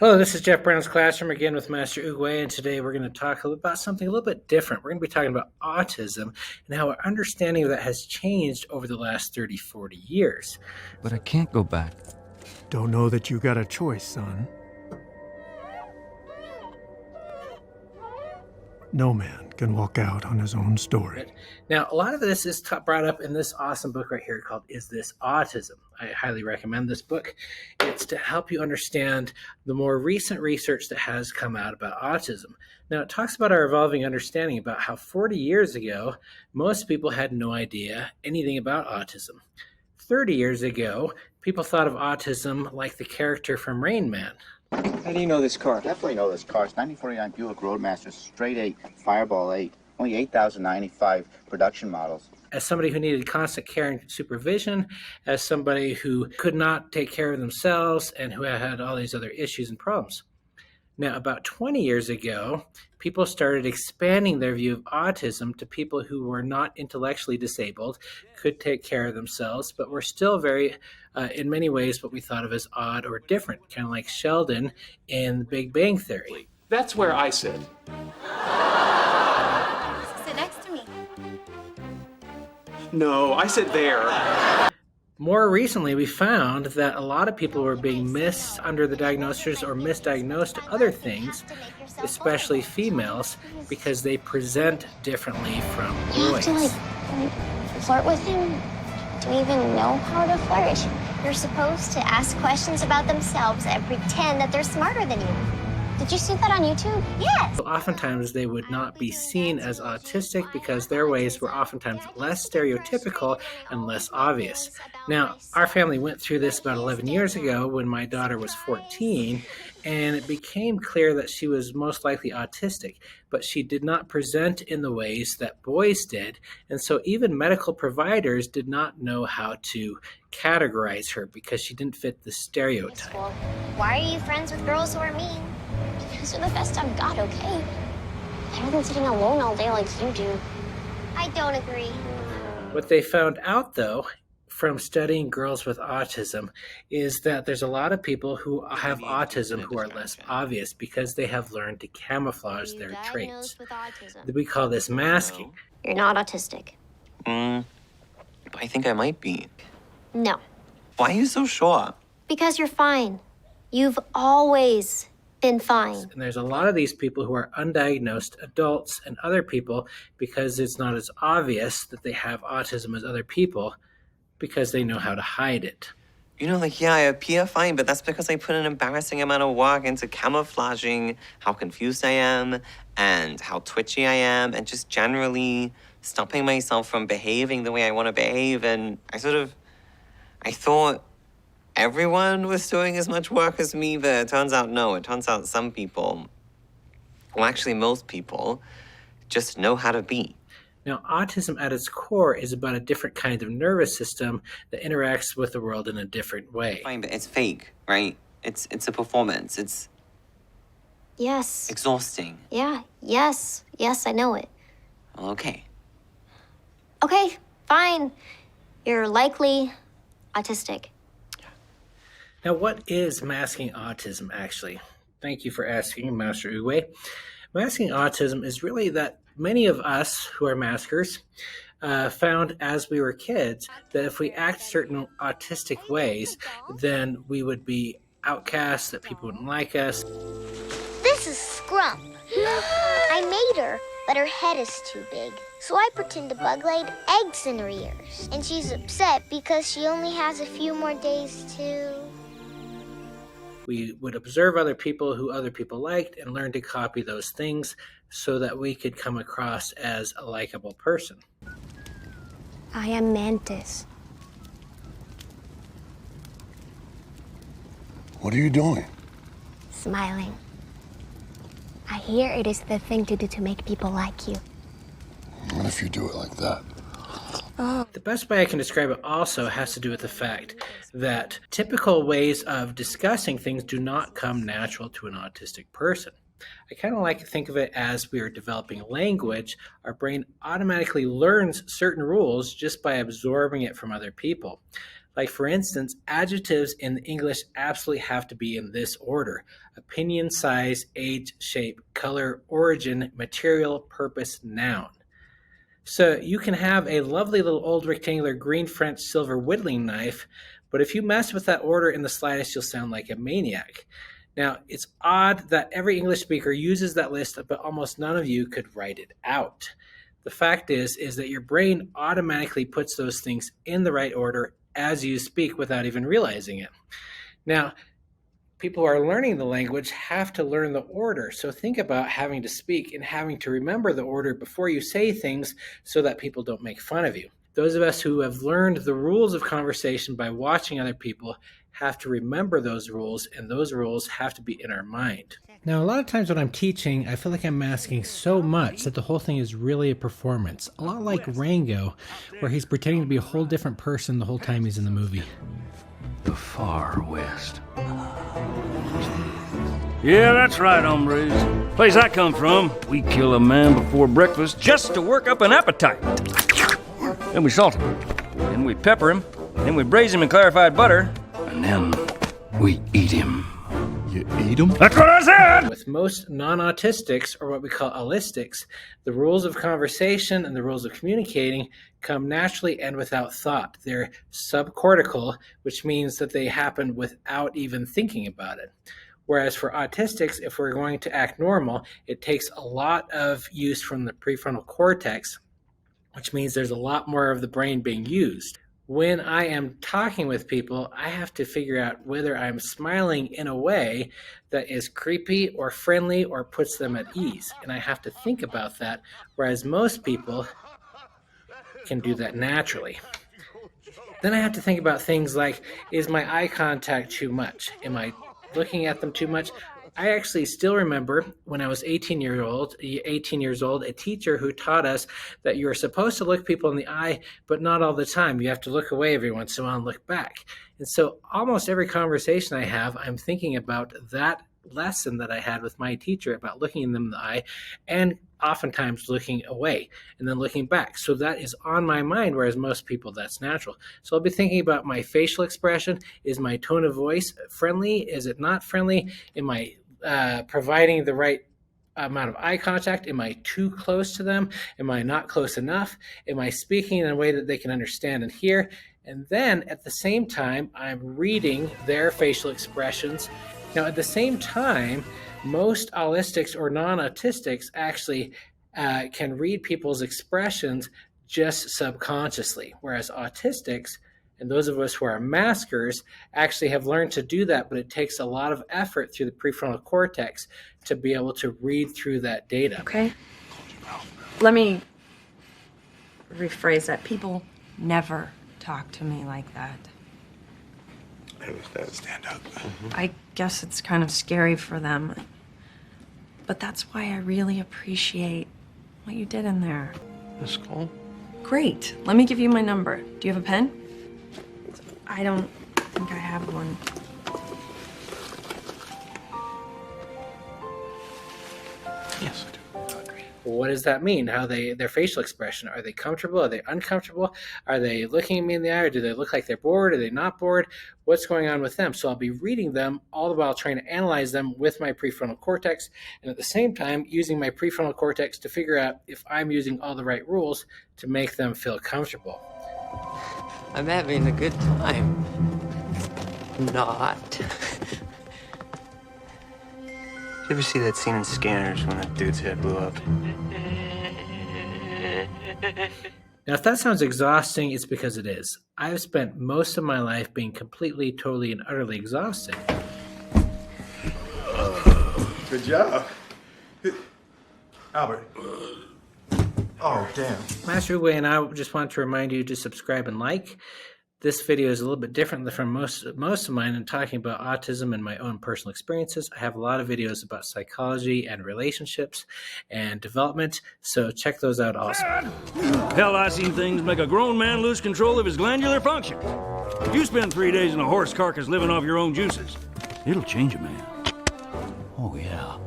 Hello, this is Jeff Brown's Classroom again with Master Uguay, and today we're going to talk about something a little bit different. We're going to be talking about autism and how our understanding of that has changed over the last 30, 40 years. But I can't go back. Don't know that you got a choice, son. No man can walk out on his own story. Now, a lot of this is brought up in this awesome book right here called Is This Autism? I highly recommend this book. It's to help you understand the more recent research that has come out about autism. Now, it talks about our evolving understanding about how 40 years ago, most people had no idea anything about autism. 30 years ago, people thought of autism like the character from Rain Man. How do you know this car? Definitely know this car. It's 1949 Buick Roadmaster, straight 8, Fireball 8. Only 8,095 production models. As somebody who needed constant care and supervision, as somebody who could not take care of themselves and who had all these other issues and problems. Now, about 20 years ago, people started expanding their view of autism to people who were not intellectually disabled, could take care of themselves, but were still very, in many ways, what we thought of as odd or different, kind of like Sheldon in The Big Bang Theory. That's where I sit. Sit next to me. No, I sit there. More recently, we found that a lot of people were being missed under the diagnosis or misdiagnosed to other things, especially females, because they present differently from You boys. have to flirt with him? Do you even know how to flirt? You're supposed to ask questions about themselves and pretend that they're smarter than you. Did you see that on YouTube? Yes. So oftentimes they would not be seen as autistic because their ways were oftentimes less stereotypical and less obvious. Now, our family went through this about 11 years ago when my daughter was 14, and it became clear that she was most likely autistic, but she did not present in the ways that boys did, and so even medical providers did not know how to categorize her because she didn't fit the stereotype. Why are you friends with girls who are mean? Because they're the best I've got, okay? Better than sitting alone all day like you do. I don't agree. What they found out, though, from studying girls with autism is that there's a lot of people who have autism who are less obvious because they have learned to camouflage their traits. With autism. We call this masking. You're not autistic. I think I might be. No. Why are you so sure? Because you're fine. You've always been fine. And there's a lot of these people who are undiagnosed adults and other people because it's not as obvious that they have autism as other people because they know how to hide it. I appear fine, but that's because I put an embarrassing amount of work into camouflaging how confused I am and how twitchy I am and just generally stopping myself from behaving the way I want to behave. And I thought everyone was doing as much work as me, but it turns out no. It turns out some people, well, actually most people, just know how to be. Now, autism at its core is about a different kind of nervous system that interacts with the world in a different way. Fine, but it's fake, right? It's a performance. It's Yes. exhausting. Yeah. Yes, I know it. Okay. Okay, fine. You're likely autistic. Now, what is masking autism, actually? Thank you for asking, Master Uwe. Masking autism is really that many of us who are maskers found as we were kids that if we act certain autistic ways, then we would be outcasts, that people wouldn't like us. This is Scrump. I made her, but her head is too big. So I pretend the bug laid eggs in her ears. And she's upset because she only has a few more days to... We would observe other people who other people liked and learn to copy those things so that we could come across as a likable person. I am Mantis. What are you doing? Smiling. I hear it is the thing to do to make people like you. What if you do it like that? The best way I can describe it also has to do with the fact that typical ways of discussing things do not come natural to an autistic person. I kind of like to think of it as we are developing language, our brain automatically learns certain rules just by absorbing it from other people. Like, for instance, adjectives in English absolutely have to be in this order: opinion, size, age, shape, color, origin, material, purpose, noun. So you can have a lovely little old rectangular green French silver whittling knife, but if you mess with that order in the slightest, you'll sound like a maniac. Now, it's odd that every English speaker uses that list, but almost none of you could write it out. The fact is that your brain automatically puts those things in the right order as you speak without even realizing it. Now, people who are learning the language have to learn the order. So think about having to speak and having to remember the order before you say things so that people don't make fun of you. Those of us who have learned the rules of conversation by watching other people have to remember those rules, and those rules have to be in our mind. Now, a lot of times when I'm teaching, I feel like I'm masking so much that the whole thing is really a performance. A lot like Rango, where he's pretending to be a whole different person the whole time he's in the movie. The Far West. Yeah, that's right, hombres. Place I come from, we kill a man before breakfast just to work up an appetite. Then we salt him, then we pepper him, then we braise him in clarified butter, and then we eat him. You eat them? That's what I said! With most non-autistics, or what we call allistics, the rules of conversation and the rules of communicating come naturally and without thought. They're subcortical, which means that they happen without even thinking about it. Whereas for autistics, if we're going to act normal, it takes a lot of use from the prefrontal cortex, which means there's a lot more of the brain being used. When I am talking with people, I have to figure out whether I'm smiling in a way that is creepy or friendly or puts them at ease. And I have to think about that, whereas most people can do that naturally. Then I have to think about things like, is my eye contact too much? Am I looking at them too much? I actually still remember when I was 18 years old, a teacher who taught us that you are supposed to look people in the eye, but not all the time. You have to look away every once in a while and look back. And so almost every conversation I have, I'm thinking about that lesson that I had with my teacher about looking them in the eye and oftentimes looking away and then looking back. So that is on my mind, whereas most people, that's natural. So I'll be thinking about my facial expression. Is my tone of voice friendly? Is it not friendly? Am I providing the right amount of eye contact? Am I too close to them? Am I not close enough? Am I speaking in a way that they can understand and hear? And then at the same time, I'm reading their facial expressions. Now, at the same time, most allistics or non-autistics actually can read people's expressions just subconsciously, whereas autistics and those of us who are maskers actually have learned to do that, but it takes a lot of effort through the prefrontal cortex to be able to read through that data. Okay. Let me rephrase that. People never talk to me like that. Stand up. I guess it's kind of scary for them. But that's why I really appreciate what you did in there. Miss Cole? Great. Let me give you my number. Do you have a pen? I don't think I have one. Yes, I do. Well, what does that mean? Their facial expression. Are they comfortable? Are they uncomfortable? Are they looking at me in the eye? Or do they look like they're bored? Are they not bored? What's going on with them? So I'll be reading them all the while trying to analyze them with my prefrontal cortex, and at the same time using my prefrontal cortex to figure out if I'm using all the right rules to make them feel comfortable. I'm having a good time. Not. You ever see that scene in Scanners when that dude's head blew up? Now, if that sounds exhausting, it's because it is. I've spent most of my life being completely, totally, and utterly exhausted. Good job. Albert. Oh, damn. Master Uwe and I just want to remind you to subscribe and like. This video is a little bit different from most of mine in talking about autism and my own personal experiences. I have a lot of videos about psychology and relationships and development, so check those out also. Hell, I seen things make a grown man lose control of his glandular function. If you spend 3 days in a horse carcass living off your own juices, it'll change a man. Oh, yeah.